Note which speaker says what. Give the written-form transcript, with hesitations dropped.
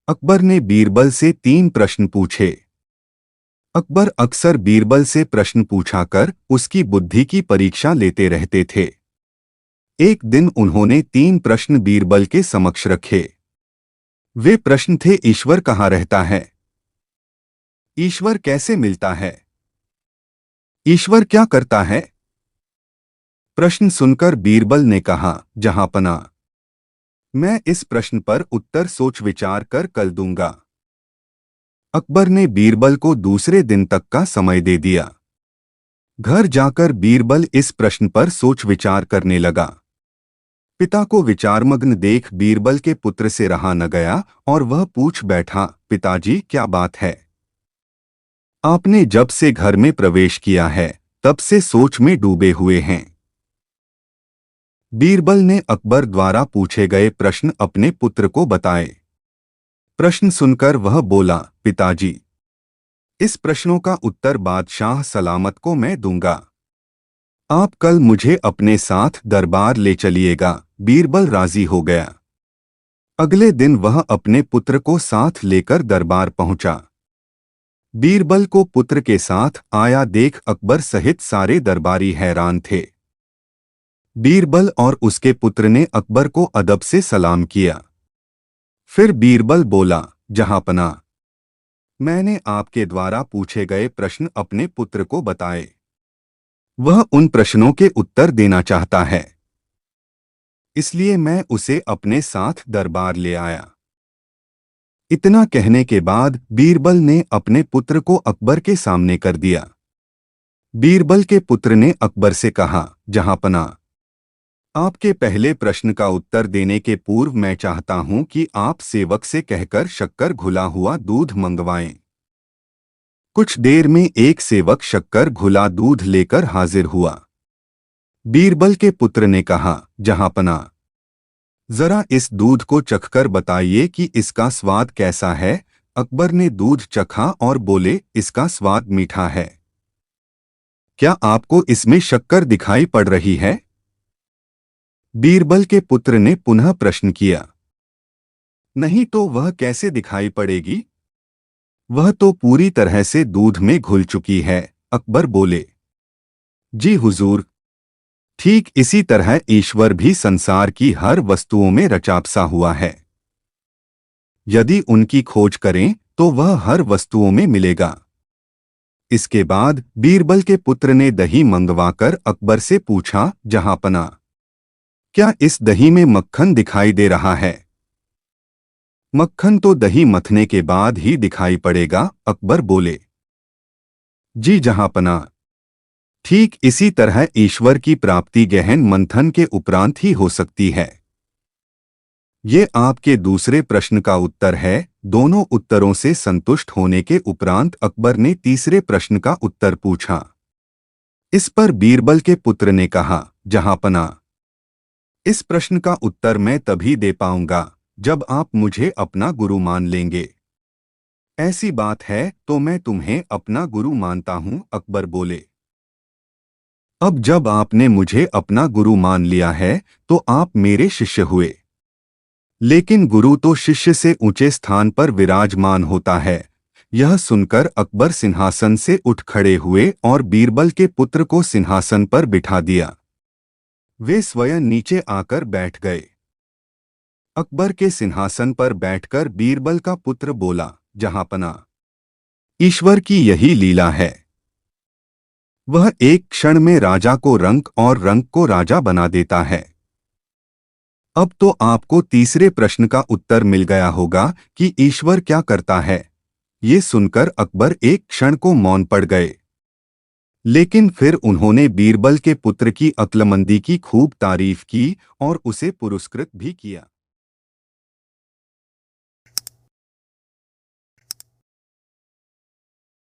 Speaker 1: अकबर ने बीरबल से 3 प्रश्न पूछे। अकबर अक्सर बीरबल से प्रश्न पूछा कर उसकी बुद्धि की परीक्षा लेते रहते थे। एक दिन उन्होंने 3 प्रश्न बीरबल के समक्ष रखे। वे प्रश्न थे: ईश्वर कहाँ रहता है? ईश्वर कैसे मिलता है? ईश्वर क्या करता है? प्रश्न सुनकर बीरबल ने कहा, जहांपना, मैं इस प्रश्न पर उत्तर सोच विचार कर कल दूंगा। अकबर ने बीरबल को दूसरे दिन तक का समय दे दिया। घर जाकर बीरबल इस प्रश्न पर सोच विचार करने लगा। पिता को विचारमग्न देख बीरबल के पुत्र से रहा न गया और वह पूछ बैठा, पिताजी क्या बात है? आपने जब से घर में प्रवेश किया है तब से सोच में डूबे हुए हैं। बीरबल ने अकबर द्वारा पूछे गए प्रश्न अपने पुत्र को बताए। प्रश्न सुनकर वह बोला, पिताजी, इस प्रश्नों का उत्तर बादशाह सलामत को मैं दूंगा। आप कल मुझे अपने साथ दरबार ले चलिएगा। बीरबल राजी हो गया। अगले दिन वह अपने पुत्र को साथ लेकर दरबार पहुंचा। बीरबल को पुत्र के साथ आया देख अकबर सहित सारे दरबारी हैरान थे। बीरबल और उसके पुत्र ने अकबर को अदब से सलाम किया। फिर बीरबल बोला, जहांपना, मैंने आपके द्वारा पूछे गए प्रश्न अपने पुत्र को बताए। वह उन प्रश्नों के उत्तर देना चाहता है, इसलिए मैं उसे अपने साथ दरबार ले आया। इतना कहने के बाद बीरबल ने अपने पुत्र को अकबर के सामने कर दिया। बीरबल के पुत्र ने अकबर से कहा, जहांपना, आपके पहले प्रश्न का उत्तर देने के पूर्व मैं चाहता हूं कि आप सेवक से कहकर शक्कर घुला हुआ दूध मंगवाएं। कुछ देर में एक सेवक शक्कर घुला दूध लेकर हाजिर हुआ। बीरबल के पुत्र ने कहा, जहांपना, जरा इस दूध को चखकर बताइए कि इसका स्वाद कैसा है। अकबर ने दूध चखा और बोले, इसका स्वाद मीठा है। क्या आपको इसमें शक्कर दिखाई पड़ रही है? बीरबल के पुत्र ने पुनः प्रश्न किया। नहीं तो वह कैसे दिखाई पड़ेगी? वह तो पूरी तरह से दूध में घुल चुकी है। अकबर बोले, जी हुजूर, ठीक इसी तरह ईश्वर भी संसार की हर वस्तुओं में रचाबसा हुआ है। यदि उनकी खोज करें तो वह हर वस्तुओं में मिलेगा। इसके बाद बीरबल के पुत्र ने दही मंगवाकर अकबर से पूछा, जहांपना, क्या इस दही में मक्खन दिखाई दे रहा है? मक्खन तो दही मथने के बाद ही दिखाई पड़ेगा। अकबर बोले, जी जहांपना, ठीक इसी तरह ईश्वर की प्राप्ति गहन मंथन के उपरांत ही हो सकती है। ये आपके दूसरे प्रश्न का उत्तर है। दोनों उत्तरों से संतुष्ट होने के उपरांत अकबर ने तीसरे प्रश्न का उत्तर पूछा। इस पर बीरबल के पुत्र ने कहा, जहांपना, इस प्रश्न का उत्तर मैं तभी दे पाऊंगा जब आप मुझे अपना गुरु मान लेंगे। ऐसी बात है तो मैं तुम्हें अपना गुरु मानता हूं। अकबर बोले, अब जब आपने मुझे अपना गुरु मान लिया है तो आप मेरे शिष्य हुए। लेकिन गुरु तो शिष्य से ऊंचे स्थान पर विराजमान होता है। यह सुनकर अकबर सिंहासन से उठ खड़े हुए और बीरबल के पुत्र को सिंहासन पर बिठा दिया। वे स्वयं नीचे आकर बैठ गए। अकबर के सिंहासन पर बैठकर बीरबल का पुत्र बोला, जहांपना, ईश्वर की यही लीला है। वह एक क्षण में राजा को रंक और रंक को राजा बना देता है। अब तो आपको तीसरे प्रश्न का उत्तर मिल गया होगा कि ईश्वर क्या करता है। ये सुनकर अकबर एक क्षण को मौन पड़ गए। लेकिन फिर उन्होंने बीरबल के पुत्र की अक्लमंदी की खूब तारीफ की और उसे पुरस्कृत भी किया।